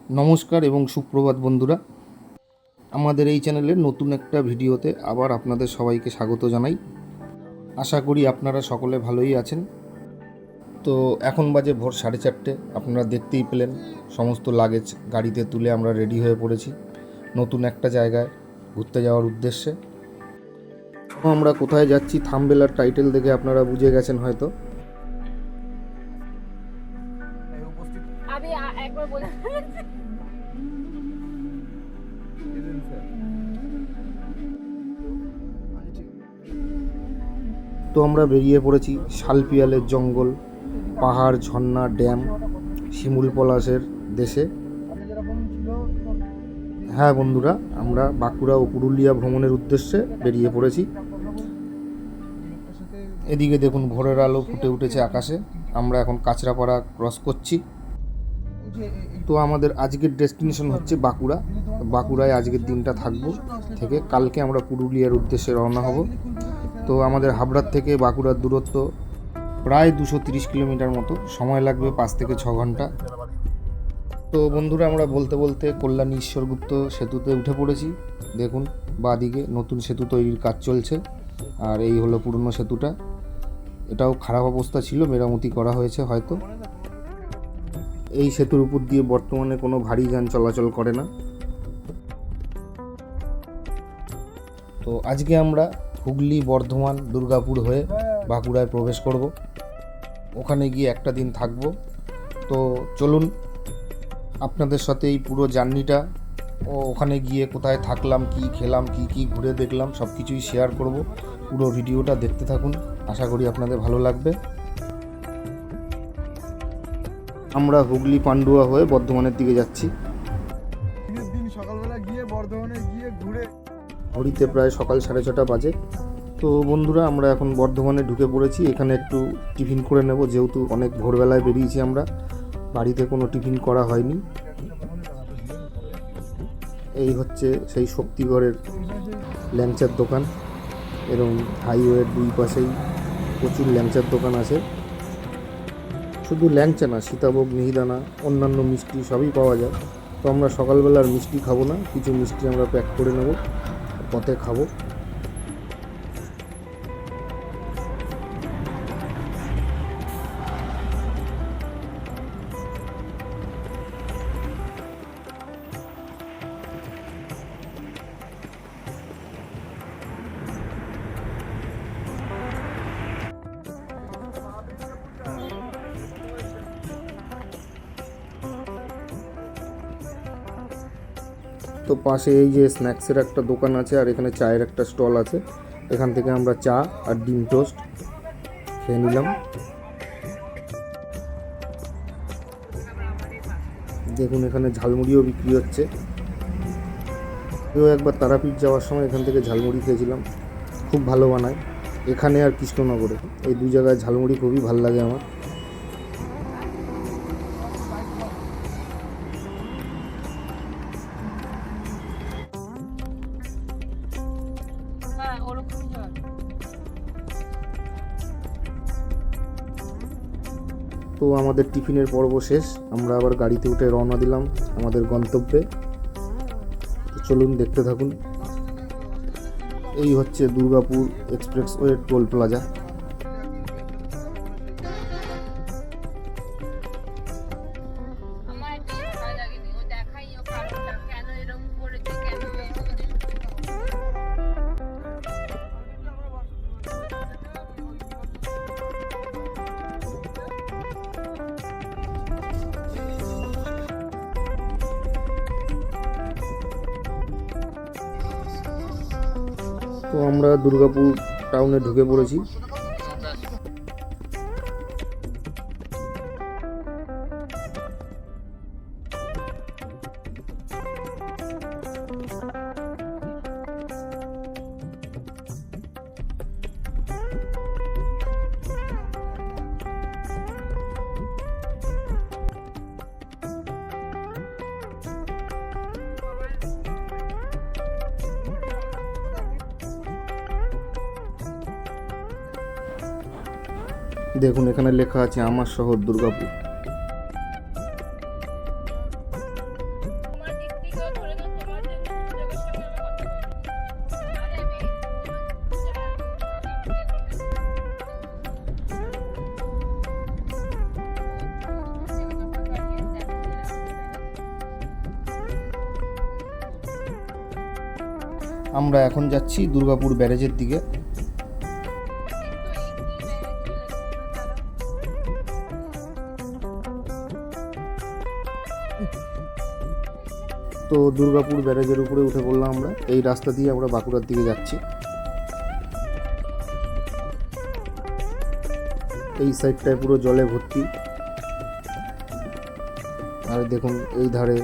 নমস্কার এবং সুপ্রভাত বন্ধুরা, আমাদের এই চ্যানেলের নতুন একটা ভিডিওতে আবার আপনাদের সবাইকে স্বাগত জানাই। আশা করি আপনারা সকলে ভালোই আছেন। তো এখন বাজে ভোর 4:30। আপনারা দেখতেই পেলেন সমস্ত লাগেজ গাড়িতে তুলে আমরা রেডি হয়ে পড়েছি নতুন একটা জায়গায় ঘুরতে যাওয়ার উদ্দেশ্যে। আমরা কোথায় যাচ্ছি থাম্বনেল আর টাইটেল দেখে আপনারা বুঝে গেছেন হয়তো। তো আমরা বেরিয়ে পড়েছি শালপিয়ালের জঙ্গল, পাহাড়, ঝর্ণা, ড্যাম, শিমুল পলাশের দেশে। হ্যাঁ বন্ধুরা, আমরা বাঁকুড়া ও পুরুলিয়া ভ্রমণের উদ্দেশ্যে বেরিয়ে পড়েছি। এদিকে দেখুন ভোরের আলো ফুটে উঠেছে আকাশে। আমরা এখন কাঁচরাপাড়া ক্রস করছি। তো আমাদের আজকের ডেস্টিনেশন হচ্ছে বাঁকুড়া। বাঁকুড়ায় আজকের দিনটা থাকবো, থেকে কালকে আমরা পুরুলিয়ার উদ্দেশ্যে রওনা হব। তো আমাদের হাবড়ার থেকে বাঁকুড়ার দূরত্ব প্রায় 230 কিলোমিটার মতো, সময় লাগবে 5 থেকে 6 ঘন্টা। তো বন্ধুরা, আমরা বলতে বলতে কল্যাণী ঈশ্বরগুপ্ত সেতুতে উঠে পড়েছি। দেখুন বাঁদিকে নতুন সেতু তৈরির কাজ চলছে, আর এই হলো পুরনো সেতুটা। এটাও খারাপ অবস্থা ছিল, মেরামতি করা হয়েছে হয়তো। এই সেতুর উপর দিয়ে বর্তমানে কোনো ভারী যান চলাচল করে না। তো আজকে আমরা হুগলি, বর্ধমান, দুর্গাপুর হয়ে বাঁকুড়ায় প্রবেশ করব। ওখানে গিয়ে একটা দিন থাকব। তো চলুন আপনাদের সাথে এই পুরো জার্নিটা ও ওখানে গিয়ে কোথায় থাকলাম, কি খেলাম, কি ঘুরে দেখলাম সব কিছুই শেয়ার করব। পুরো ভিডিওটা দেখতে থাকুন, আশা করি আপনাদের ভালো লাগবে। আমরা হুগলি পান্ডুয়া হয়ে বর্ধমানের দিকে যাচ্ছি। সকালবেলা গিয়ে বর্ধমানে গিয়ে ঘুরে ঘড়িতে প্রায় সকাল 6:30 বাজে। তো বন্ধুরা, আমরা এখন বর্ধমানে ঢুকে পড়েছি। এখানে একটু টিফিন করে নেব, যেহেতু অনেক ভোরবেলায় বেরিয়েছি আমরা, বাড়িতে কোনো টিফিন করা হয়নি। এই হচ্ছে সেই শক্তিগড়ের ল্যাংচার দোকান। এরকম হাইওয়ের দুই পাশেই প্রচুর ল্যাংচার দোকান আছে। শুধু ল্যাংচা না, সীতাভোগ, মিহিদানা, অন্যান্য মিষ্টি সবই পাওয়া যায়। তো আমরা সকালবেলার মিষ্টি খাবো না, কিছু মিষ্টি আমরা প্যাক করে নেব, পথে খাবো। তো পাশে এই যে স্ন্যাক্সের একটা দোকান আছে, আর এখানে চায়ের একটা স্টল আছে। এখান থেকে আমরা চা আর ডিম টোস্ট খেয়ে নিলাম। দেখুন এখানে ঝালমুড়িও বিক্রি হচ্ছে। কেউ একবার তারাপীঠ যাওয়ার সময় এখান থেকে ঝালমুড়ি খেয়েছিলাম, খুব ভালো বানায়। এখানে আর কৃষ্ণনগরে, এই দু জায়গায় ঝালমুড়ি খুবই ভালো লাগে আমার। তো আমাদের টিফিনের পর্ব শেষ, আমরা আবার গাড়িতে উঠে রওনা দিলাম আমাদের গন্তব্যে। তো চলুন দেখতে থাকুন। এই হচ্ছে দুর্গাপুর এক্সপ্রেসওয়ে টোল প্লাজা। তো আমরা দুর্গাপুর টাউনে ঢুকে পড়েছি। দেখুন এখানে লেখা আছে আমার শহর দুর্গাপুর। আমরা এখন যাচ্ছি দুর্গাপুর ব্যারেজের দিকে। তো দুর্গাপুর ব্যারেজের উপরে উঠে পড়লাম আমরা। এই রাস্তা দিয়ে আমরা বাঁকুড়ার দিকে যাচ্ছি। এই সাইডটায় পুরো জলে ভর্তি, আর দেখুন এই ধারে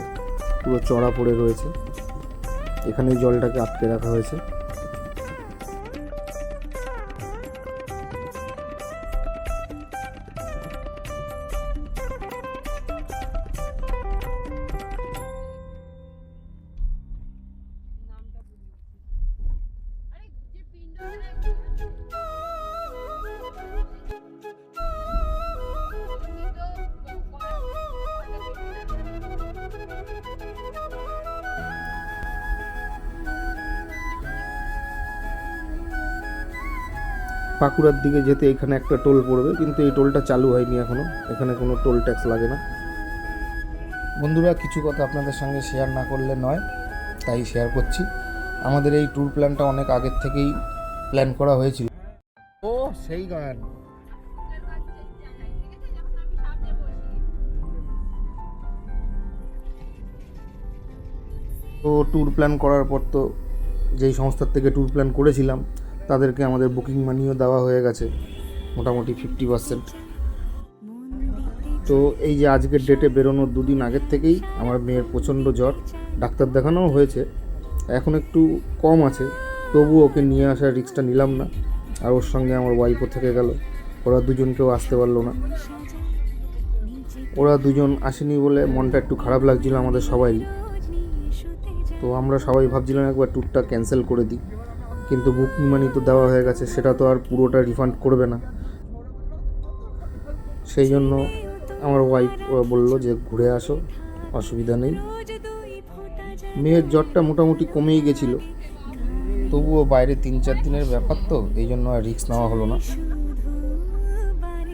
পুরো চড়া পড়ে রয়েছে। এখানে জলটাকে আটকে রাখা হয়েছে। বাঁকুড়ার দিকে যেতে এখানে একটা টোল পড়বে, কিন্তু এই টোলটা চালু হয়নি এখনো। এখানে কোনো টোল ট্যাক্স লাগে না। বন্ধুরা, কিছু কথা আপনাদের সঙ্গে শেয়ার না করলে নয়, তাই শেয়ার করছি। আমাদের এই ট্যুর প্ল্যানটা অনেক আগের থেকেই প্ল্যান করা হয়েছিল। ও সেই গান। তো ট্যুর প্ল্যান করার পর তো যেই সংস্থার থেকে ট্যুর প্ল্যান করেছিলাম তাদেরকে আমাদের বুকিং মানিও দেওয়া হয়ে গেছে মোটামুটি 50%। তো এই যে আজকের ডেটে বেরোনোর দুদিন আগের থেকেই আমার মেয়ের প্রচণ্ড জ্বর, ডাক্তার দেখানোও হয়েছে, এখন একটু কম আছে, তবু ওকে নিয়ে আসার রিস্কটা নিলাম না। আর ওর সঙ্গে আমার ওয়াইফও থেকে গেল, ওরা দুজনকেও আসতে পারলো না। ওরা দুজন আসেনি বলে মনটা একটু খারাপ লাগছিল আমাদের সবাই। তো আমরা সবাই ভাবছিলাম একবার ট্যুরটা ক্যান্সেল করে দিই, কিন্তু বুকিং মানি তো দেওয়া হয়ে গেছে, সেটা তো আর পুরোটা রিফান্ড করবে না। সেই জন্য আমার ওয়াইফ বললো যে ঘুরে আসো, অসুবিধা নেই। মেয়ের জ্বরটা মোটামুটি কমেই গেছিলো, তবুও বাইরে 3-4 দিনের ব্যাপার, তো এই জন্য আর রিস্ক নেওয়া হলো না।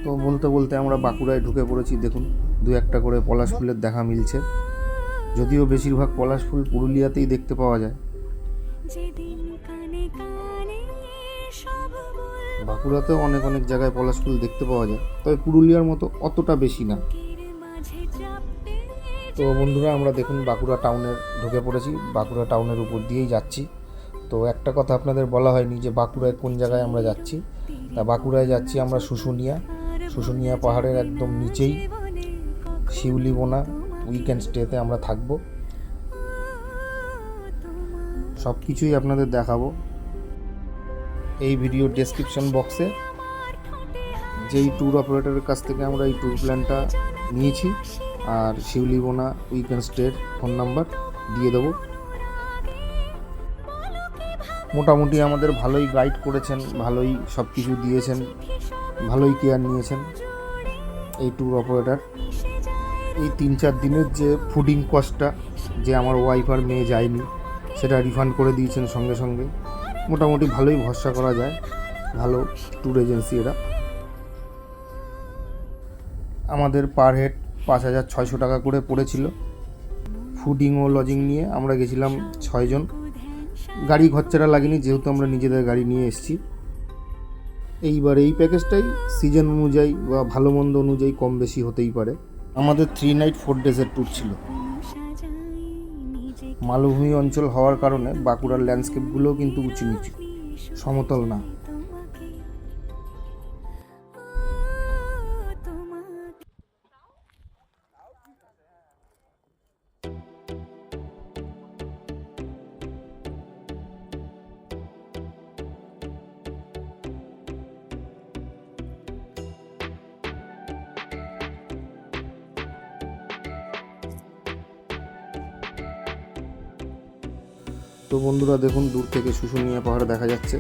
তো বলতে বলতে আমরা বাঁকুড়ায় ঢুকে পড়েছি। দেখুন 2-1টা করে পলাশ ফুলের দেখা মিলছে, যদিও বেশিরভাগ পলাশ ফুল পুরুলিয়াতেই দেখতে পাওয়া যায়। বাঁকুড়াতেও অনেক অনেক জায়গায় পলাশ ফুল দেখতে পাওয়া যায়, তবে পুরুলিয়ার মতো অতটা বেশি না। তো বন্ধুরা, আমরা দেখুন বাঁকুড়া টাউনের ঢুকে পড়েছি, বাঁকুড়া টাউনের উপর দিয়েই যাচ্ছি। তো একটা কথা আপনাদের বলা হয়নি যে বাঁকুড়ায় কোন জায়গায় আমরা যাচ্ছি। তা বাঁকুড়ায় যাচ্ছি আমরা শুশুনিয়া পাহাড়ের একদম নিচেই শিউলিবোনা উইকেন্ড স্টেতে আমরা থাকবো। সব কিছুই আপনাদের দেখাবো। এই ভিডিও ডেসক্রিপশন বক্সে যেই ট্যুর অপারেটরের কাছ থেকে আমরা এই ট্যুর প্ল্যানটা নিয়েছি আর শিউলিবোনা উইকেন্ড স্টের ফোন নাম্বার দিয়ে দেবো। মোটামুটি আমাদের ভালোই গাইড করেছেন, ভালোই সব কিছু দিয়েছেন, ভালোই কেয়ার নিয়েছেন এই ট্যুর অপারেটর। এই 3-4 দিনের যে ফুডিং কস্টটা, যে আমার ওয়াইফ আর মেয়ে যায়নি, সেটা রিফান্ড করে দিয়েছেন সঙ্গে সঙ্গে। মোটামুটি ভালোই ভরসা করা যায়, ভালো ট্যুর এজেন্সি এরা। আমাদের পার হেড 5,600 টাকা করে পড়েছিল। ফুডিং ও লজিং নিয়ে আমরা গেছিলাম 6 জন। গাড়ি খরচাটা লাগেনি, যেহেতু আমরা নিজেদের গাড়ি নিয়ে এসেছি। এইবার এই প্যাকেজটাই সিজন অনুযায়ী বা ভালো মন্দ অনুযায়ী কম বেশি হতেই পারে। আমাদের 3 নাইট 4 ডেজের ট্যুর ছিল। মালভূমি অঞ্চল হওয়ার কারণে বাঁকুড়ার ল্যান্ডস্কেপগুলোও কিন্তু উঁচু নিচু, সমতল না। তো বন্ধুরা দেখুন, দূর থেকে শুশুনিয়া পাহাড় দেখা যাচ্ছে।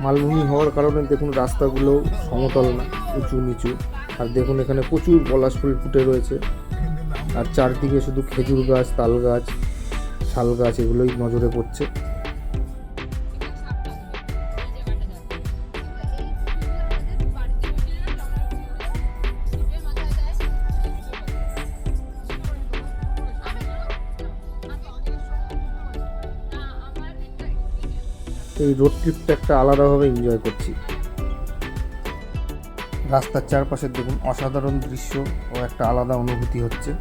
মালভূমি হওয়ার কারণে দেখুন রাস্তাগুলো সমতল না, উঁচু নিচু। আর দেখুন এখানে প্রচুর পলাশ ফুল ফুটে রয়েছে, আর চারদিকে শুধু খেজুর গাছ, তাল গাছ, শাল গাছ, এগুলোই নজরে পড়ছে। এই রোড ট্রিপটা একটা আলাদাভাবে এনজয় করছি। রাস্তার চারপাশে দেখুন অসাধারণ দৃশ্য ও একটা আলাদা অনুভূতি হচ্ছে।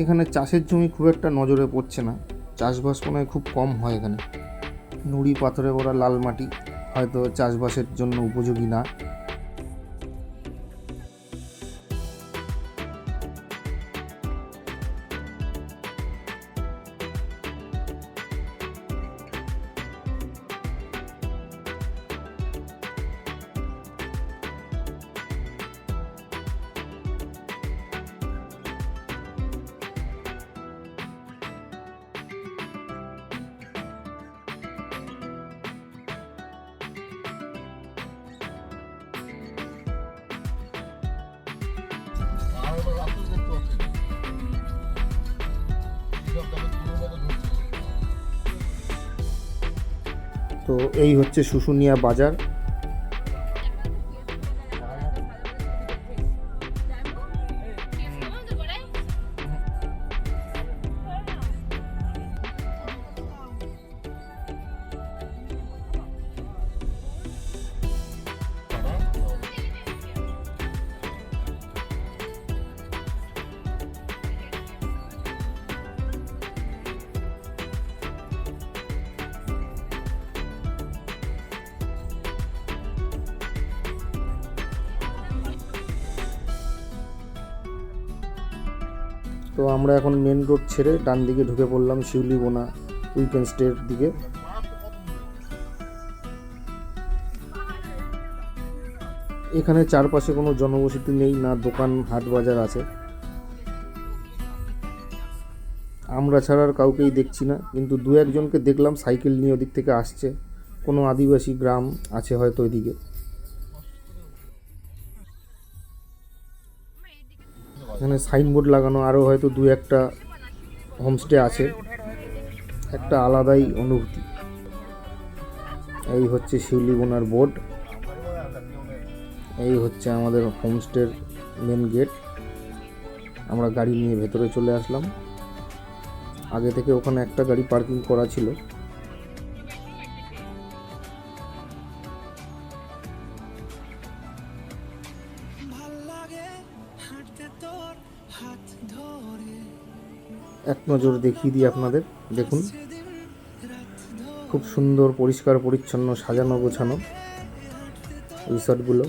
এখানে চাষের জমি খুব একটা নজরে পড়ছে না, চাষবাস মনে হয় খুব কম হয় এখানে। নুড়ি পাথরে ভরা লাল মাটি, হয়তো চাষবাসের জন্য উপযোগী না। তো এই হচ্ছে শুশুনিয়া বাজার। তো আমরা এখন মেন রোড ছেড়ে ডান দিকে ঢুকে পড়লাম শিউলিবোনা উইকেন্ড স্টের দিকে। এখানে চারপাশে কোনো জনবসতি নেই, না দোকান হাট বাজার আছে। আমরা ছাড়া আর কাউকেই দেখছি না, কিন্তু দু একজনকে দেখলাম সাইকেল নিয়ে ওদিক থেকে আসছে। কোনো আদিবাসী গ্রাম আছে হয়তো ওইদিকে। এখানে সাইনবোর্ড লাগানো, আরও হয়তো দু একটা হোমস্টে আছে। একটা আলাদাই অনুভূতি। এই হচ্ছে শিউলিবোনার বোর্ড, এই হচ্ছে আমাদের হোমস্টের মেন গেট। আমরা গাড়ি নিয়ে ভেতরে চলে আসলাম। আগে থেকে ওখানে একটা গাড়ি পার্কিং করা ছিল। এক নজর দেখিয়ে দিই আপনাদের, দেখুন খুব সুন্দর পরিষ্কার পরিচ্ছন্ন সাজানো গোছানো রিসর্টগুলো,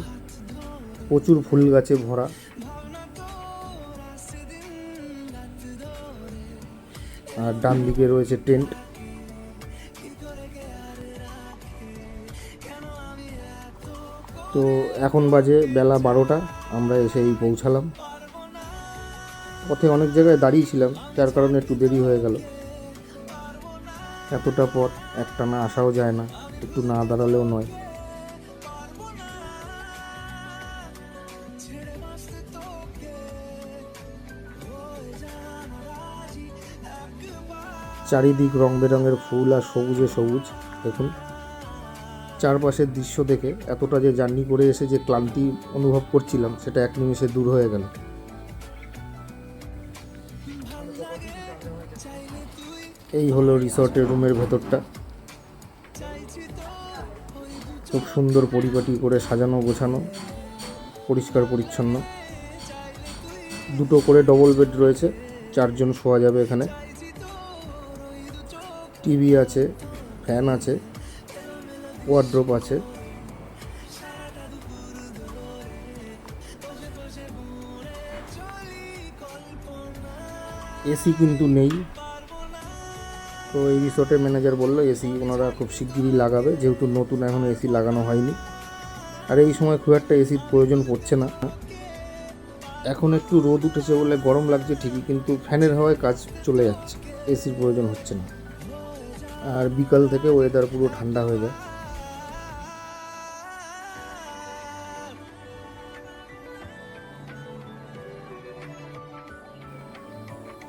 প্রচুর ফুল গাছে ভরা। আর ডান দিকে রয়েছে টেন্ট। তো এখন বাজে বেলা 12টা, আমরা এসেই পৌঁছালাম। পথে অনেক জায়গায় দাঁড়িয়েছিলাম, যার কারণে একটু দেরি হয়ে গেল। এতটা পথ একটানা আসাও যায় না, একটু না দাঁড়ালেও নয়। চারিদিক রং বেরঙের ফুল আর সবুজে সবুজ। দেখুন চারপাশের দৃশ্য দেখে এতটা যে জার্নি করে এসে যে ক্লান্তি অনুভব করছিলাম, সেটা এক নিমেষে দূর হয়ে গেল। এই হলো রিসর্টের রুমের ভেতরটা, খুব সুন্দর পরিপাটি করে সাজানো গোছানো, পরিষ্কার পরিচ্ছন্ন। দুটো করে ডবল বেড রয়েছে, 4 জন শোয়া যাবে এখানে। টিভি আছে, ফ্যান আছে, ওয়ার্ড্রোব আছে। এসি কিন্তু নেই। তো এই রিসোর্টের ম্যানেজার বললো এসি ওনারা খুব শিগগিরই লাগাবে, যেহেতু নতুন এখনও এসি লাগানো হয়নি। আর এই সময় খুব একটা এসির প্রয়োজন পড়ছে না। এখন একটু রোদ উঠেছে বলে গরম লাগছে ঠিকই, কিন্তু ফ্যানের হাওয়ায় কাজ চলে যাচ্ছে, এসির প্রয়োজন হচ্ছে না। আর বিকাল থেকে ওয়েদার পুরো ঠান্ডা হয়ে যায়।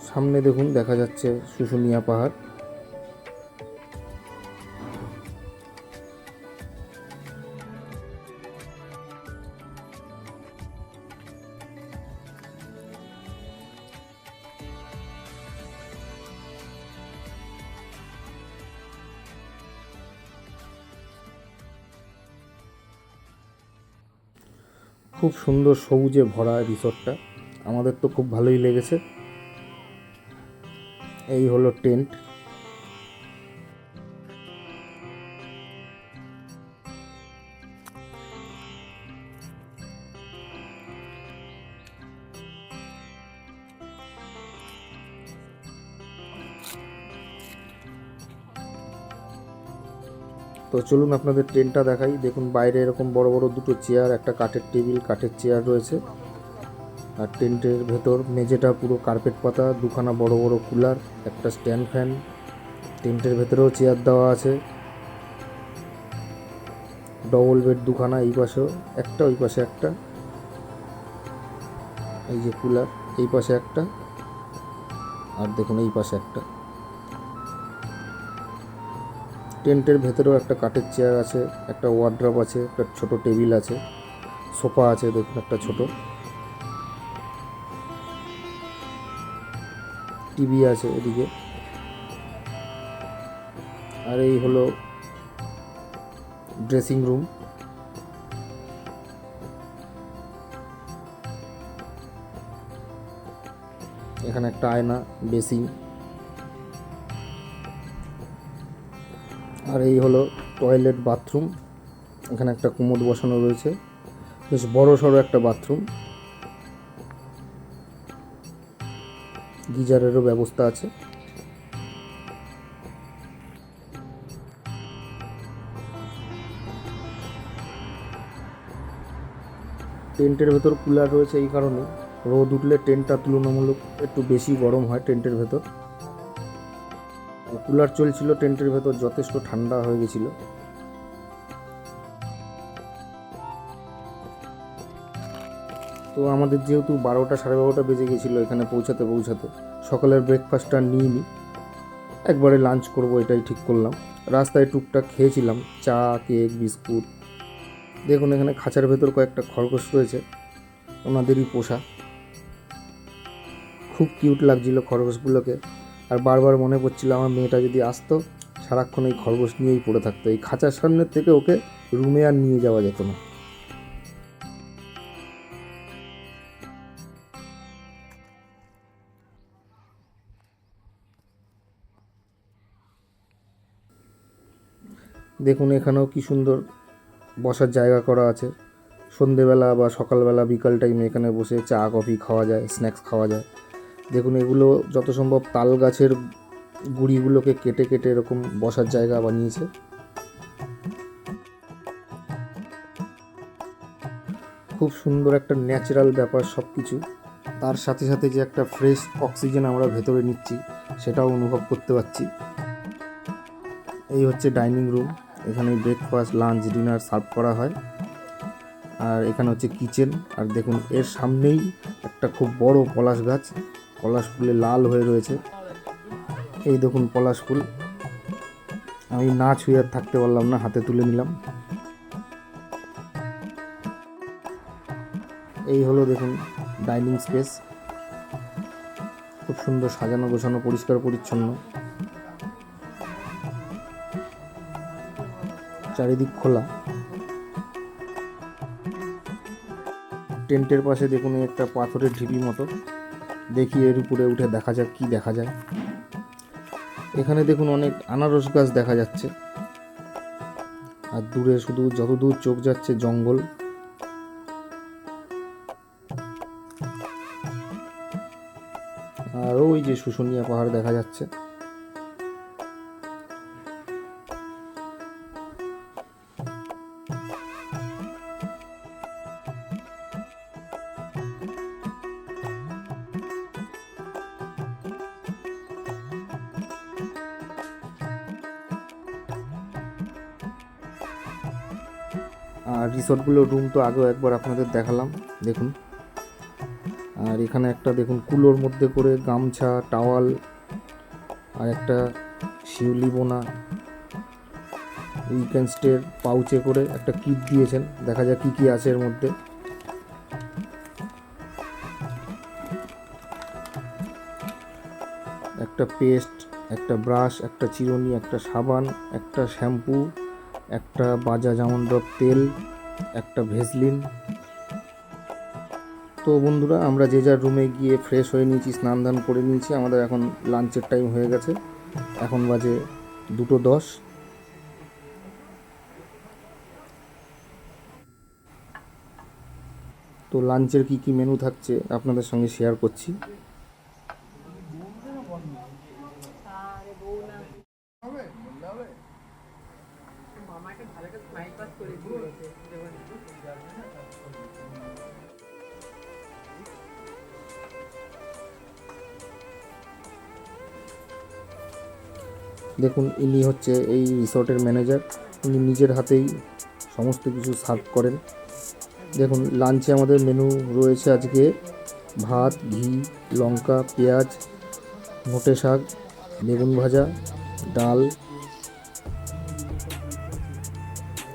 সামনে দেখুন দেখা যাচ্ছে শুশুনিয়া পাহাড়। খুব সুন্দর সবুজে ভরা রিসোর্টটা, আমাদের তো খুব ভালোই লেগেছে। এই হলো টেন্ট। তো চলুন আপনাদের টেন্টটা দেখাই। দেখুন বাইরে এরকম বড় বড় দুটো চেয়ার, একটা কাঠের টেবিল, কাঠের চেয়ার রয়েছে। আর টেন্টের ভেতর মেঝেটা পুরো কার্পেট পাতা, দুখানা বড় বড় কুলার, একটা স্ট্যান্ড ফ্যান। টেন্টের ভেতরেও চেয়ার দেওয়া আছে। ডবল বেড দুখানা, এই পাশেও একটা, ওই পাশে একটা। এই যে কুলার, এই পাশে একটা, আর দেখুন এই পাশে একটা। টেন্টের ভেতরেও একটা কাঠের চেয়ার আছে, একটা ওয়ার্ড্রপ আছে, একটা ছোট টেবিল আছে, সোফা আছে দেখুন একটা ছোট, টিভি আছে এদিকে। আর এই হলো ড্রেসিং রুম। এখানে একটা আয়না, বেসিন। আর এই হলো টয়লেট বাথরুম। এখানে একটা কোমোড বসানো রয়েছে, বেশ বড় সড়ো একটা বাথরুম। গিজারেরও ব্যবস্থা আছে। টেন্টের ভেতর কুলার রয়েছে এই কারণে, রোদ উঠলে টেন্টটা তুলনামূলক একটু বেশি গরম হয় টেন্টের ভেতর। কুলার চলছিল টেন্টের ভেতর, যথেষ্ট ঠান্ডা হয়ে গেছিল। তো আমাদের যেহেতু 12টা সাড়ে 12টা বেজে গেছিলো এখানে পৌঁছাতে সকালের ব্রেকফাস্টটা নিইনি, একবারে লাঞ্চ করব এটাই ঠিক করলাম। রাস্তায় টুকটাক খেয়েছিলাম, চা, কেক, বিস্কুট। দেখুন এখানে খাঁচার ভেতর কয়েকটা খরগোশ রয়েছে, ওনাদেরই পোষা। খুব কিউট লাগছিল খরগোশগুলোকে। আর বারবার মনে পড়ছিল আমার মেয়েটা যদি আসতো, সারাক্ষণ এই খরগোশ নিয়েই পড়ে থাকতো। এই খাঁচার সামনের থেকে ওকে রুমে আর নিয়ে যাওয়া যেত না। দেখুন এখানেও কি সুন্দর বসার জায়গা করা আছে। সন্ধেবেলা বা সকালবেলা বিকাল টাইমে এখানে বসে চা কফি খাওয়া যায়, স্ন্যাক্স খাওয়া যায়। দেখুন এগুলো যত সম্ভব তাল গাছের গুঁড়িগুলোকে কেটে কেটে এরকম বসার জায়গা বানিয়েছে। খুব সুন্দর একটা ন্যাচারাল ব্যাপার সব কিছু। তার সাথে সাথে যে একটা ফ্রেশ অক্সিজেন আমরা ভেতরে নিচ্ছি সেটাও অনুভব করতে পারছি। এই হচ্ছে ডাইনিং রুম, এখানে ব্রেকফাস্ট, লাঞ্চ, ডিনার সার্ভ করা হয়। আর এখানে হচ্ছে কিচেন। আর দেখুন এর সামনেই একটা খুব বড় পলাশ গাছ, পলাশ ফুলে লাল হয়ে রয়েছে। এই দেখুন পলাশ ফুল, আমি না ছুঁয়ে আর থাকতে পারলাম না, হাতে তুলে নিলাম। এই হলো দেখুন ডাইনিং স্পেস, খুব সুন্দর সাজানো গোছানো, পরিষ্কার পরিচ্ছন্ন, চারিদিক খোলা। টেন্টের পাশে দেখুন একটা পাথরের ঢিবি মতো, দেখি এর উপরে উঠে দেখা যাক কি দেখা যায়। এখানে দেখুন অনেক আনারস গাছ দেখা যাচ্ছে, আর দূরে শুধু যতদূর চোখ যাচ্ছে জঙ্গল। আর ওই যে শুশুনিয়া পাহাড় দেখা যাচ্ছে। আর রিসোর্টগুলোর রুম তো আগেও একবার আপনাদের দেখালাম, দেখুন। আর এখানে একটা দেখুন কুলোর মধ্যে করে গামছা, টাওয়াল আর একটা শিউলি বোনা উইকেন্ড স্টের পাউচে করে একটা কিট দিয়েছেন, দেখা যাক কী কী আছে এর মধ্যে। একটা পেস্ট, একটা ব্রাশ, একটা চিরুনি, একটা সাবান, একটা শ্যাম্পু, একটা বাজাজ আমন্ড ড্রপ তেল, একটা ভেসলিন। তো বন্ধুরা, আমরা যে যার রুমে গিয়ে ফ্রেশ হয়ে নিয়েছি, স্নান দান করে নিয়েছি। আমাদের এখন লাঞ্চের টাইম হয়ে গেছে, এখন বাজে 2:10। তো লাঞ্চের কি কি মেনু থাকছে আপনাদের সঙ্গে শেয়ার করছি। দেখুন, ইনি হচ্ছে এই রিসর্টের ম্যানেজার। উনি নিজের হাতেই সমস্ত কিছু সার্ভ করেন। দেখুন, লাঞ্চে আমাদের মেনু রয়েছে আজকে ভাত, ঘি, লঙ্কা, পেঁয়াজ, নোটে শাক, বেগুন ভাজা, ডাল,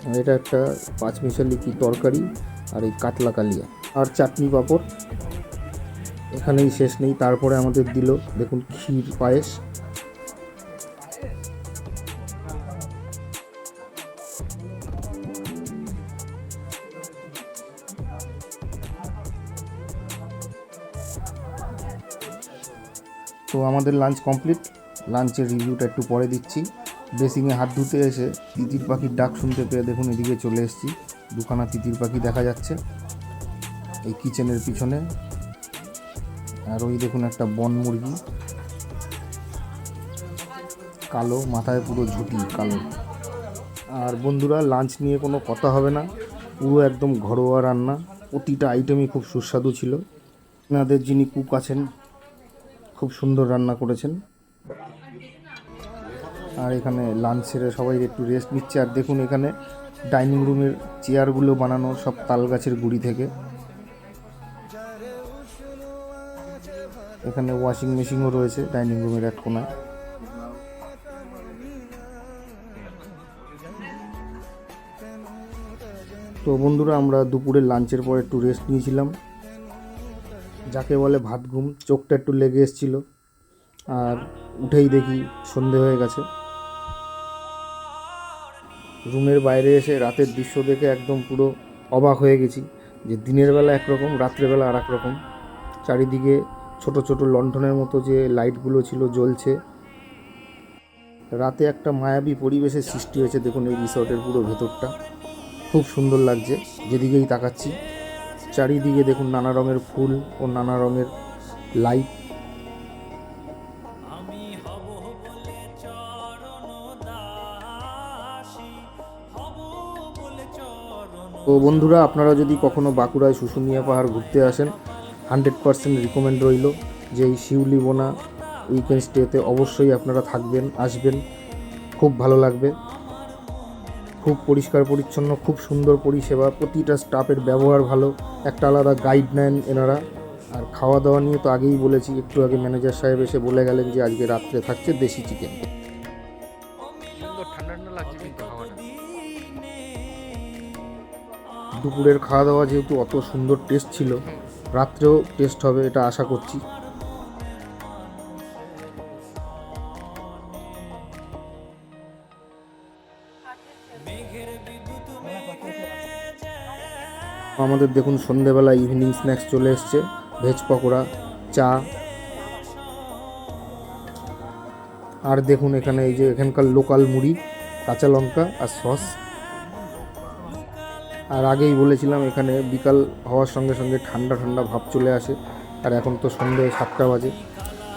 আর এটা একটা পাঁচমিশালি কি তরকারি, আর এই কাতলা কালিয়া, আর চাটনি পাঁপড়। এখানেই শেষ নেই, তারপরে আমাদের দিল দেখুন ক্ষীর পায়েস। তো আমাদের লাঞ্চ কমপ্লিট। লাঞ্চের রিভিউটা একটু পরে দিচ্ছি। বেসিংয়ে হাত ধুতে এসে তিতির পাখির ডাক শুনতে পেয়ে দেখুন এদিকে চলে এসেছি। দুখানা তিতির পাখি দেখা যাচ্ছে এই কিচেনের পিছনে। আর ওই দেখুন একটা বন মুরগি, কালো, মাথায় পুরো ঝুঁটি কালো। আর বন্ধুরা, লাঞ্চ নিয়ে কোনো কথা হবে না, পুরো একদম ঘরোয়া রান্না। প্রতিটা আইটেমই খুব সুস্বাদু ছিল। এনাদের যিনি কুক আছেন খুব সুন্দর রান্না করেছেন। আর এখানে লাঞ্চ সেরে সবাই একটু রেস্ট নিচ্ছে। আর দেখুন এখানে ডাইনিং রুমের চেয়ারগুলো বানানো সব তাল গাছের গুঁড়ি থেকে। এখানে ওয়াশিং মেশিনও রয়েছে ডাইনিং রুমের এক কোণায়। তো বন্ধুরা, আমরা দুপুরের লাঞ্চের পর একটু রেস্ট নিয়েছিলাম, যাকে বলে ভাত ঘুম। চোখটা একটু লেগে এসেছিলো, আর উঠেই দেখি সন্ধে হয়ে গেছে। রুমের বাইরে এসে রাতের দৃশ্য দেখে একদম পুরো অবাক হয়ে গেছি, যে দিনের বেলা একরকম, রাত্রেবেলা আর এক রকম। চারিদিকে ছোট ছোট লণ্ঠনের মতো যে লাইটগুলো ছিল জ্বলছে। রাতে একটা মায়াবী পরিবেশের সৃষ্টি হয়েছে। দেখুন এই রিসর্টের পুরো ভেতরটা খুব সুন্দর লাগছে যেদিকেই তাকাচ্ছি। চারিদিকে দেখুন নানা রঙের ফুল ও নানা রঙের লাইট। তো বন্ধুরা, আপনারা যদি কখনো বাঁকুড়ায় শুশুনিয়া পাহাড় ঘুরতে আসেন, 100% রিকমেন্ড রইল যে এই শিউলি বোনা উইকেন্ড স্টেতে অবশ্যই আপনারা থাকবেন, আসবেন, খুব ভালো লাগবে। খুব পরিষ্কার পরিচ্ছন্ন, খুব সুন্দর পরিষেবা, প্রতিটা স্টাফের ব্যবহার ভালো, একটা আলাদা গাইড নেন এনারা। আর খাওয়া দাওয়া নিয়ে তো আগেই বলেছি, একটু আগে ম্যানেজার সাহেব এসে বলে গেলেন যে আজকে রাত্রে থাকছে দেশি চিকেন। ঠান্ডা ঠান্ডা লাগছে কিন্তু খাওয়াটা। দুপুরের খাওয়া দাওয়া যেহেতু অত সুন্দর টেস্ট ছিল, রাত্রেও টেস্ট হবে এটা আশা করছি। আমাদের দেখুন সন্ধেবেলা ইভিনিং স্ন্যাক্স চলে এসছে, ভেজ পকোড়া, চা, আর দেখুন এখানে এই যে এখানকার লোকাল মুড়ি, কাঁচা লঙ্কা আর সস। আর আগেই বলেছিলাম এখানে বিকাল হওয়ার সঙ্গে সঙ্গে ঠান্ডা ঠান্ডা ভাব চলে আসে। আর এখন তো সন্ধ্যে 7টা বাজে,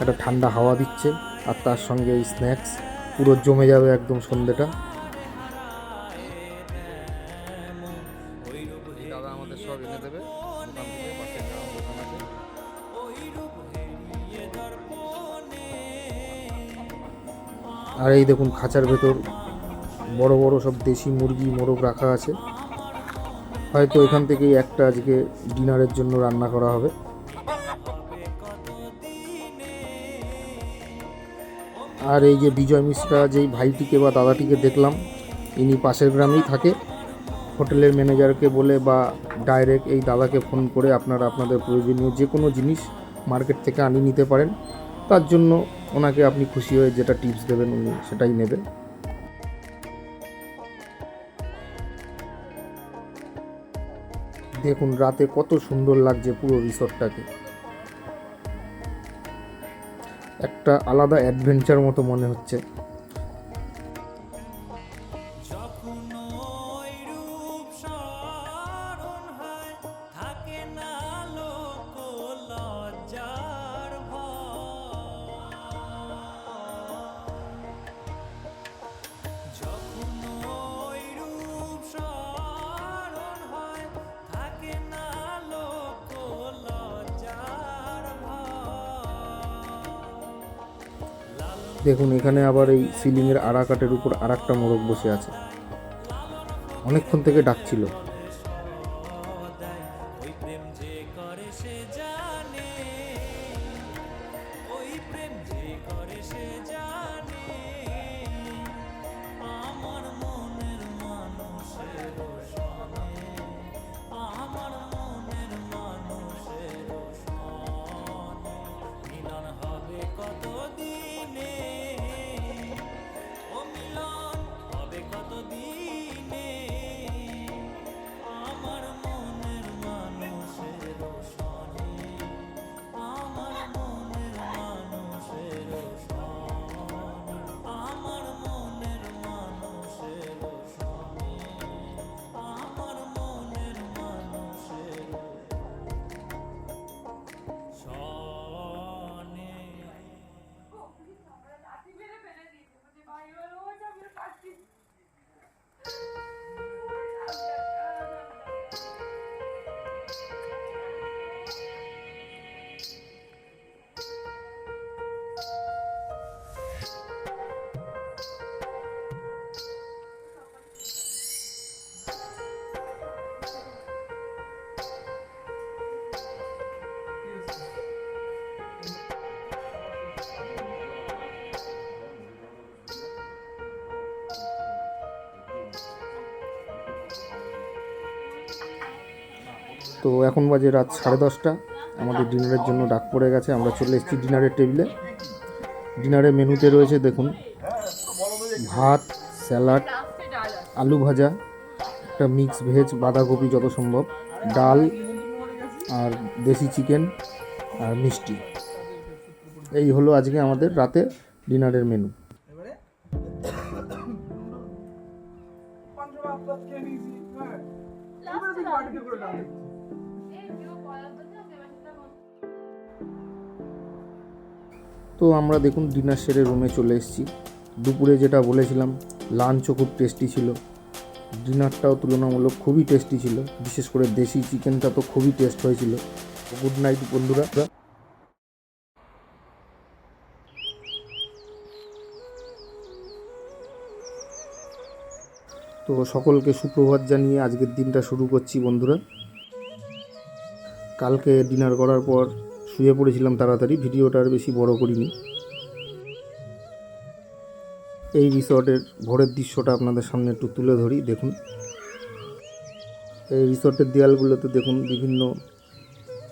একটা ঠান্ডা হাওয়া দিচ্ছে, আর তার সঙ্গে এই স্ন্যাক্স পুরো জমে যাবে একদম সন্ধ্যেটা। দাদা আমাদের সব এনে দেবে দোকান থেকে, পাশে দোকান আছে। আর এই দেখুন খাঁচার ভেতর বড় বড় সব দেশি মুরগি মোরগ রাখা আছে, হয়তো এখান থেকেই একটা আজকে ডিনারের জন্য রান্না করা হবে। আর এই যে বিজয় মিশ্রা যেই ভাইটিকে বা দাদাটিকে দেখলাম, ইনি পাশের গ্রামেই থাকে। হোটেলের ম্যানেজারকে বলে বা ডাইরেক্ট এই দাদাকে ফোন করে আপনারা আপনাদের প্রয়োজনীয় যে কোনো জিনিস মার্কেট থেকে আনিয়ে নিতে পারেন। তার জন্য ওনাকে আপনি খুশি হয়ে যেটা টিপস দেবেন উনি সেটাই নেবেন। দেখুন রাতে কত সুন্দর লাগছে পুরো রিসর্টটাকে, একটা আলাদা অ্যাডভেঞ্চার মতো মনে হচ্ছে। দেখুন এখানে আবার এই সিলিংয়ের আড়াকাটের উপর আর একটা মোরগ বসে আছে, অনেকক্ষণ থেকে ডাকছিল। তো এখন বাজে রাত 10:30, আমাদের ডিনারের জন্য ডাক পড়ে গেছে, আমরা চলে এসেছি ডিনারের টেবিলে। ডিনারের মেনুতে রয়েছে দেখুন ভাত, স্যালাড, আলু ভাজা, একটা মিক্স ভেজ বাঁধাকপি যত সম্ভব, ডাল আর দেশি চিকেন আর মিষ্টি। এই হলো আজকে আমাদের রাতে ডিনারের মেনু। তো আমরা দেখুন ডিনার সেরে রুমে চলে এসেছি। দুপুরে যেটা বলেছিলাম লাঞ্চও খুব টেস্টি ছিল, ডিনারটাও তুলনামূলক খুবই টেস্টি ছিল, বিশেষ করে দেশি চিকেনটা তো খুবই টেস্ট হয়েছিল। গুড নাইট বন্ধুরা। তো সকলকে সুপ্রভাত জানিয়ে আজকের দিনটা শুরু করছি বন্ধুরা। কালকে ডিনার করার পর শুয়ে পড়েছিলাম তাড়াতাড়ি, ভিডিওটা আর বেশি বড় করিনি। এই রিসর্টের ভোরের দৃশ্যটা আপনাদের সামনে একটু তুলে ধরি। দেখুন এই রিসর্টের দেয়ালগুলোতে দেখুন বিভিন্ন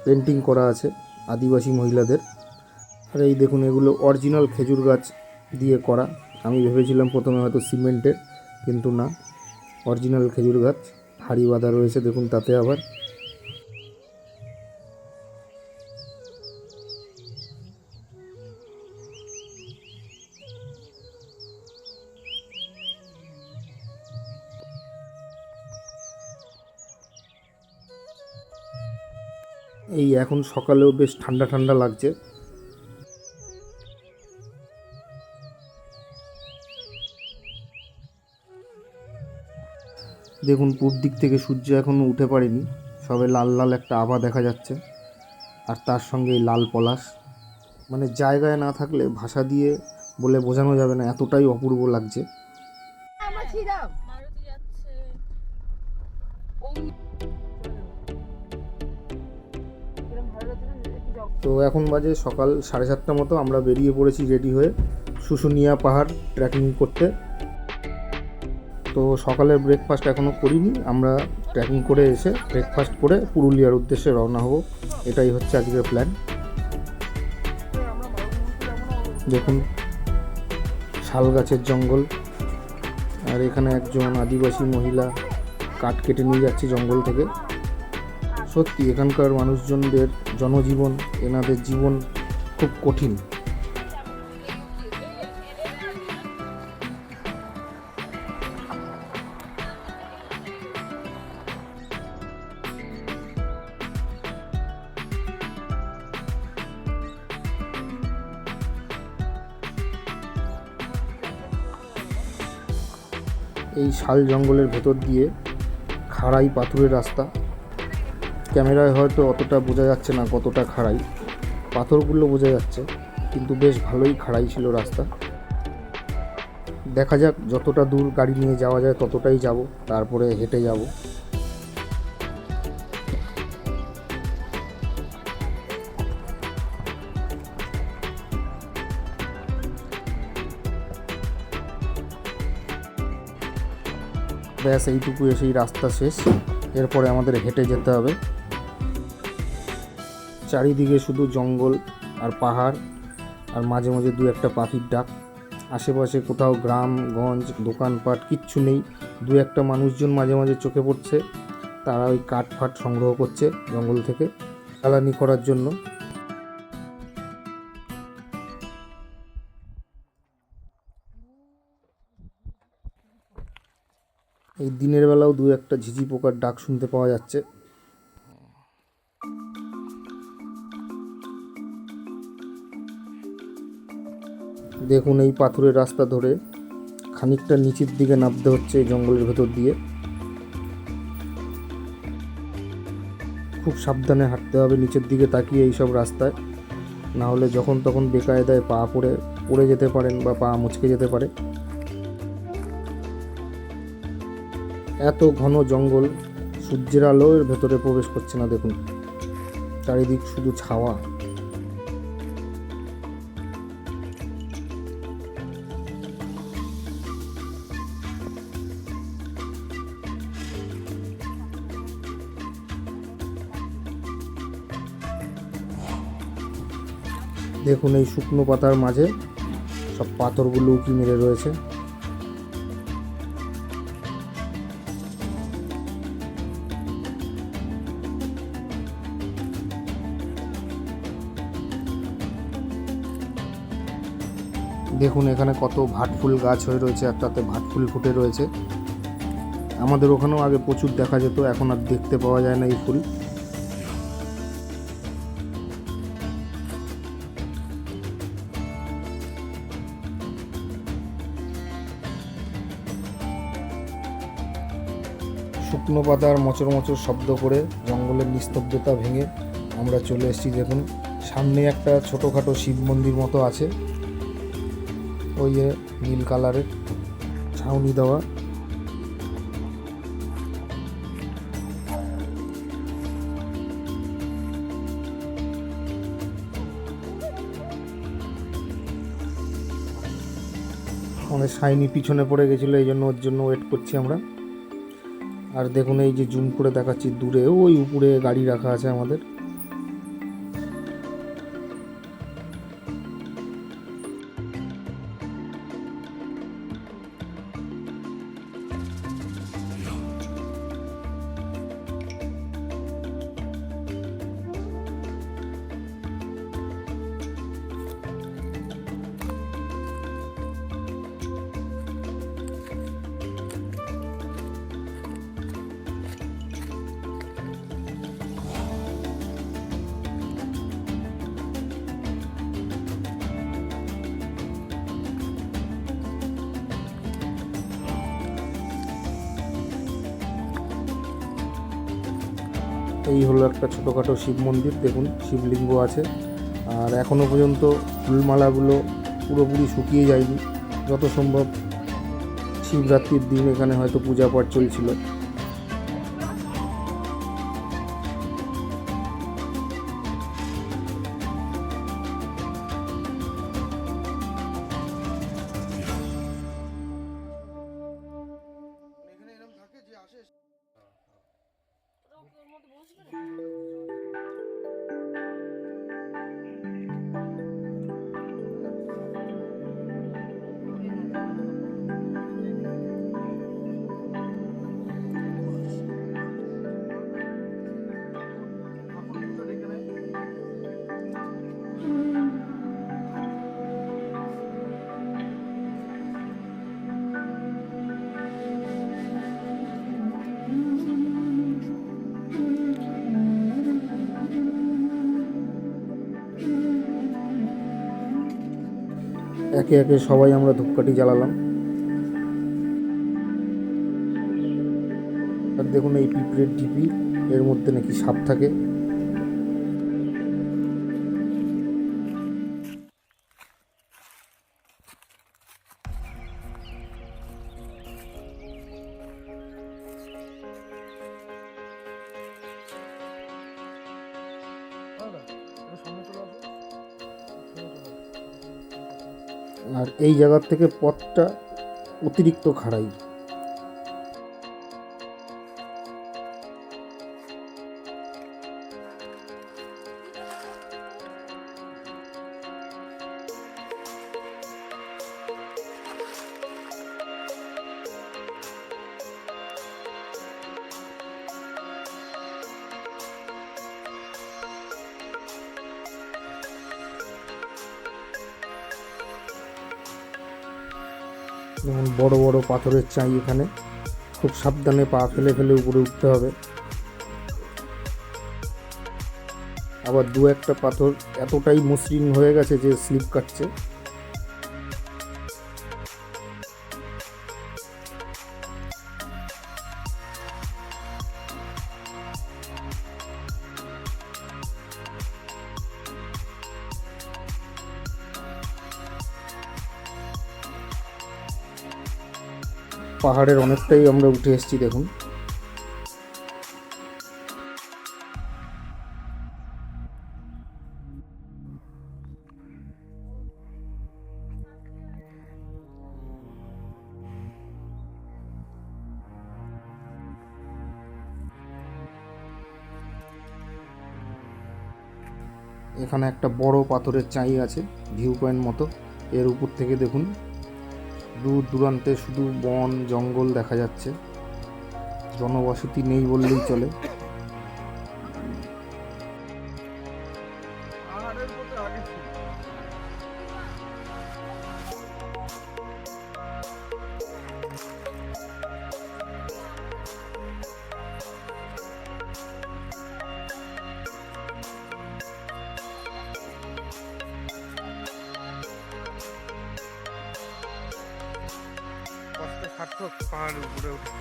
পেন্টিং করা আছে আদিবাসী মহিলাদের। আর এই দেখুন এগুলো অরিজিনাল খেজুর গাছ দিয়ে করা। আমি ভেবেছিলাম প্রথমে হয়তো সিমেন্টের, কিন্তু না, অরিজিনাল খেজুর গাছ, হাড়ি বাঁধা রয়েছে দেখুন তাতে আবার। এই এখন সকালেও বেশ ঠান্ডা ঠান্ডা লাগছে। দেখুন পূর্ব দিক থেকে সূর্য এখনও উঠে পড়েনি, সবে লাল লাল একটা আভা দেখা যাচ্ছে, আর তার সঙ্গে এই লাল পলাশ, মানে জায়গায় না থাকলে ভাষা দিয়ে বলে বোঝানো যাবে না, এতটাই অপূর্ব লাগছে। তো এখন বাজে সকাল 7:30 মতো, আমরা বেরিয়ে পড়েছি রেডি হয়ে শুশুনিয়া পাহাড় ট্রেকিং করতে। তো সকালের ব্রেকফাস্ট এখনও করিনি, আমরা ট্রেকিং করে এসে ব্রেকফাস্ট করে পুরুলিয়ার উদ্দেশ্যে রওনা হব, এটাই হচ্ছে আজকের প্ল্যান। দেখুন শাল গাছের জঙ্গল, আর এখানে একজন আদিবাসী মহিলা কাঠ কেটে নিয়ে যাচ্ছে জঙ্গল থেকে। সত্যি এখানকার মানুষজনদের জনজীবন, এনাদের জীবন খুব কঠিন। এই শাল জঙ্গলের ভেতর দিয়ে খাড়াই পাথরের রাস্তা, ক্যামেরায় হয়তো অতটা বোঝা যাচ্ছে না কতটা খাড়াই, পাথরগুলো বোঝা যাচ্ছে, কিন্তু বেশ ভালোই খাড়াই ছিল রাস্তা। দেখা যাক যতটা দূর গাড়ি নিয়ে যাওয়া যায় ততটাই যাব, তারপরে হেঁটে যাব। ব্যাস এইটুকু এসেই রাস্তা শেষ, এরপরে আমাদের হেঁটে যেতে হবে। চারিদিকে শুধু জঙ্গল আর পাহাড়, আর মাঝে মাঝে দু একটা পাখির ডাক। আশেপাশে কোথাও গ্রামগঞ্জ দোকানপাট কিচ্ছু নেই, দু একটা মানুষজন মাঝে মাঝে চোখে পড়ছে, তারা ওই কাঠ ফাট সংগ্রহ করছে জঙ্গল থেকে জ্বালানি করার জন্য। এই দিনের বেলাও দু একটা ঝিঝি পোকার ডাক শুনতে পাওয়া যাচ্ছে। দেখুন এই পাথরের রাস্তা ধরে খানিকটা নিচের দিকে নামতে হচ্ছে এই জঙ্গলের ভেতর দিয়ে। খুব সাবধানে হাঁটতে হবে নিচের দিকে তাকিয়ে এইসব রাস্তায়, না হলে যখন তখন বেকায়দায় পা পড়ে যেতে পারেন বা পা মুচকে যেতে পারে। এত ঘন জঙ্গল, সূর্যের আলো এর ভেতরে প্রবেশ করছে না। দেখুন চারিদিক শুধু ছাওয়া। দেখুন এই শুকনো পাতার মাঝে সব পাথরগুলো উঁকি মেরে রয়েছে। দেখুন এখানে কত ভাটফুল গাছ হয়ে রয়েছে, একটাতে ভাটফুল ফুটে রয়েছে। আমাদের ওখানেও আগে প্রচুর দেখা যেত, এখন আর দেখতে পাওয়া যায় না এই ফুল। শুকনো পাতার মচর মচর শব্দ করে জঙ্গলের নিস্তব্ধতা ভেঙে আমরা চলে এসেছি। দেখুন সামনে একটা ছোটোখাটো শিব মন্দির মতো আছে, ওই নীল কালারের ছাউনি দেওয়া। আমাদের শাইনি পিছনে পড়ে গেছিলো, এই জন্য ওর জন্য ওয়েট করছি আমরা। আর দেখুন এই যে জুম করে দেখাচ্ছি দূরে ওই উপরে গাড়ি রাখা আছে আমাদের। এই হলো একটা ছোটোখাটো শিব মন্দির, দেখুন শিবলিঙ্গ আছে। আর এখনও পর্যন্ত ফুলমালাগুলো পুরোপুরি শুকিয়ে যায়নি। যত সম্ভব শিবরাত্রির দিন এখানে হয়তো পূজা পাঠ চলছিল। একে একে সবাই আমরা ধূপকাঠি জ্বালালাম। আর দেখুন এই পিঁপড়ের ঢিপি, এর মধ্যে নাকি সাপ থাকে। আর এই জায়গার থেকে পথটা অতিরিক্ত খাড়াই। যেমন বড় বড় পাথরের চাই, এখানে খুব সাবধানে পা ফেলে ফেলে উপরে উঠতে হবে। আবার দু একটা পাথর এতটাই মসৃণ হয়ে গেছে যে স্লিপ কাটছে। পাহাড়ের অনেকটাই আমরা উঠে এসেছি, দেখুন। এখানে একটা বড় পাথরের চাই আছে, ভিউ পয়েন্ট মতো। এর উপর থেকে দেখুন দূর দূরান্তে শুধু বন জঙ্গল দেখা যাচ্ছে, জনবসতি নেই বললেই চলে। সার্থক পাহাড়ের উপরে উঠে।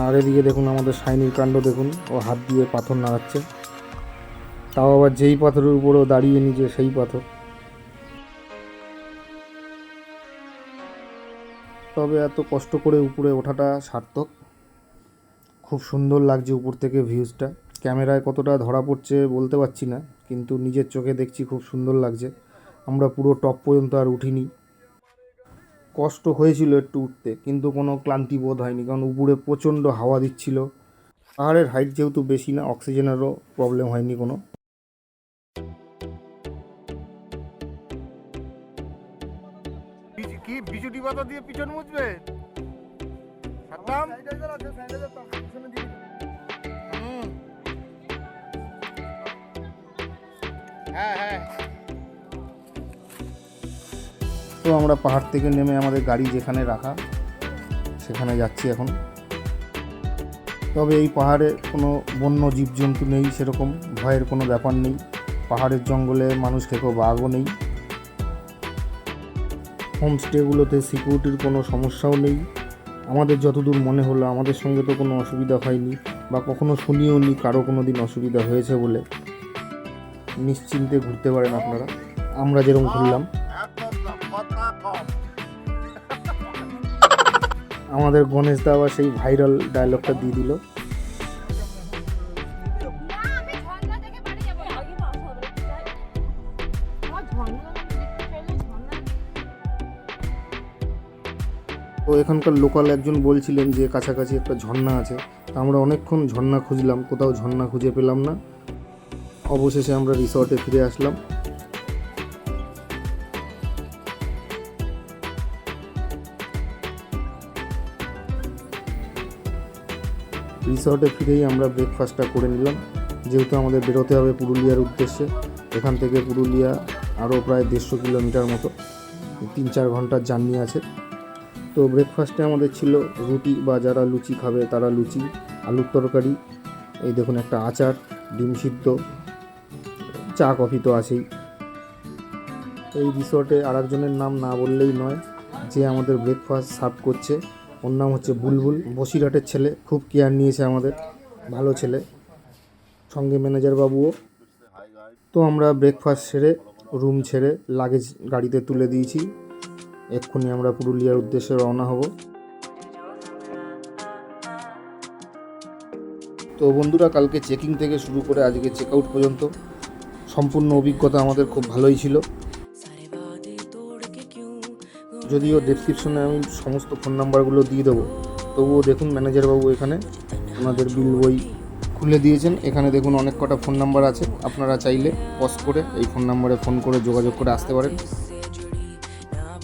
আর এদিকে দেখুন আমাদের শাইনির কাণ্ড, দেখুন ও হাত দিয়ে পাথর নাড়াচ্ছে, তাও আবার যেই পাথরের উপরেও দাঁড়িয়ে নিজে সেই পাথর। তবে এত কষ্ট করে উপরে ওঠাটা সার্থক। খুব সুন্দর লাগছে উপর থেকে ভিউজটা। ক্যামেরায় কতটা ধরা পড়ছে বলতে পারছি না, কিন্তু নিজের চোখে দেখছি খুব সুন্দর লাগছে। আমরা পুরো টপ পর্যন্ত আর উঠিনি, কষ্ট হয়েছিল একটু উঠতে, কিন্তু কোনো ক্লান্তি বোধ হয়নি, কারণ উপরে প্রচণ্ড হাওয়া দিচ্ছিল। পাহাড়ের হাইট যেহেতু বেশি না, অক্সিজেনেরও প্রবলেম হয়নি কোনো। কি বিচুটি পাতা দিয়ে পিছন মুছবে? তো আমরা পাহাড় থেকে নেমে আমাদের গাড়ি যেখানে রাখা সেখানে যাচ্ছি এখন। তবে এই পাহাড়ে কোনো বন্য জীবজন্তু নেই, সেরকম ভয়ের কোনো ব্যাপার নেই। পাহাড়ের জঙ্গলে মানুষ থেকেও বাঘও নেই। হোমস্টেগুলোতে সিকিউরিটির কোনো সমস্যাও নেই। আমাদের যতদূর মনে হলো, আমাদের সঙ্গে তো কোনো অসুবিধা হয়নি বা কখনো শুনিও নি কারো কোনো দিন অসুবিধা হয়েছে বলে। নিশ্চিন্তে ঘুরতে পারেন আপনারা, আমরা যেরকম ঘুরলাম। আমাদের গণেশ দা আবার সেই ভাইরাল ডায়লগটা দিয়ে দিল। তো এখানকার লোকাল একজন বলছিলেন যে কাছাকাছি একটা ঝর্ণা আছে। আমরা অনেকক্ষণ ঝর্ণা খুঁজলাম, কোথাও ঝর্ণা খুঁজে পেলাম না। অবশেষে আমরা রিসর্টে ফিরে আসলাম। রিসর্টে ফিরেই আমরা ব্রেকফাস্টটা করে নিলাম, যেহেতু আমাদের বেরোতে হবে পুরুলিয়ার উদ্দেশ্যে। এখান থেকে পুরুলিয়া আরও প্রায় 150 কিলোমিটার মতো, 3-4 ঘন্টার জার্নি আছে। তো ব্রেকফাস্টে আমাদের ছিল রুটি বা যারা লুচি খাবে তারা লুচি, আলুর তরকারি, এই দেখুন একটা আচার, ডিম সিদ্ধ, চা কফি তো আছেই। এই রিসর্টে আরেকজনের নাম না বললেই নয়, যে আমাদের ব্রেকফাস্ট সার্ভ করছে ওর নাম হচ্ছে বুলবুল, বসিরহাটের ছেলে। খুব কেয়ার নিয়েছে আমাদের, ভালো ছেলে, সঙ্গে ম্যানেজার বাবুও। তো আমরা ব্রেকফাস্ট সেরে রুম ছেড়ে লাগেজ গাড়িতে তুলে দিয়েছি। এক্ষুনি আমরা পুরুলিয়ার উদ্দেশ্যে রওনা হব। তো বন্ধুরা, কালকে চেকিং থেকে শুরু করে আজকে চেক আউট পর্যন্ত সম্পূর্ণ অভিজ্ঞতা আমাদের খুব ভালোই ছিল। যদিও ডেসক্রিপশনে আমি সমস্ত ফোন নাম্বারগুলো দিয়ে দেবো, তবুও দেখুন ম্যানেজারবাবু এখানে ওনাদের বিল বই খুলে দিয়েছেন। এখানে দেখুন অনেক কটা ফোন নাম্বার আছে, আপনারা চাইলে পজ করে এই ফোন নাম্বারে ফোন করে যোগাযোগ করে আসতে পারেন।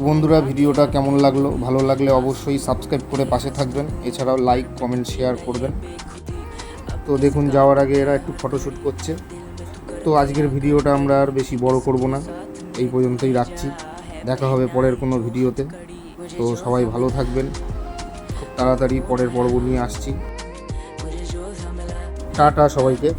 বন্ধুরা, ভিডিওটা কেমন লাগলো? ভালো লাগলে অবশ্যই সাবস্ক্রাইব করে পাশে থাকবেন, এছাড়াও লাইক কমেন্ট শেয়ার করবেন। তো দেখুন যাওয়ার আগে এরা একটু ফটোশ্যুট করছে। তো আজকের ভিডিওটা আমরা আর বেশি বড় করব না, এই পর্যন্তই রাখছি। দেখা হবে পরের কোনো ভিডিওতে। তো সবাই ভালো থাকবেন, খুব তাড়াতাড়ি পরের পর্ব নিয়ে আসছি। টাটা সবাইকে।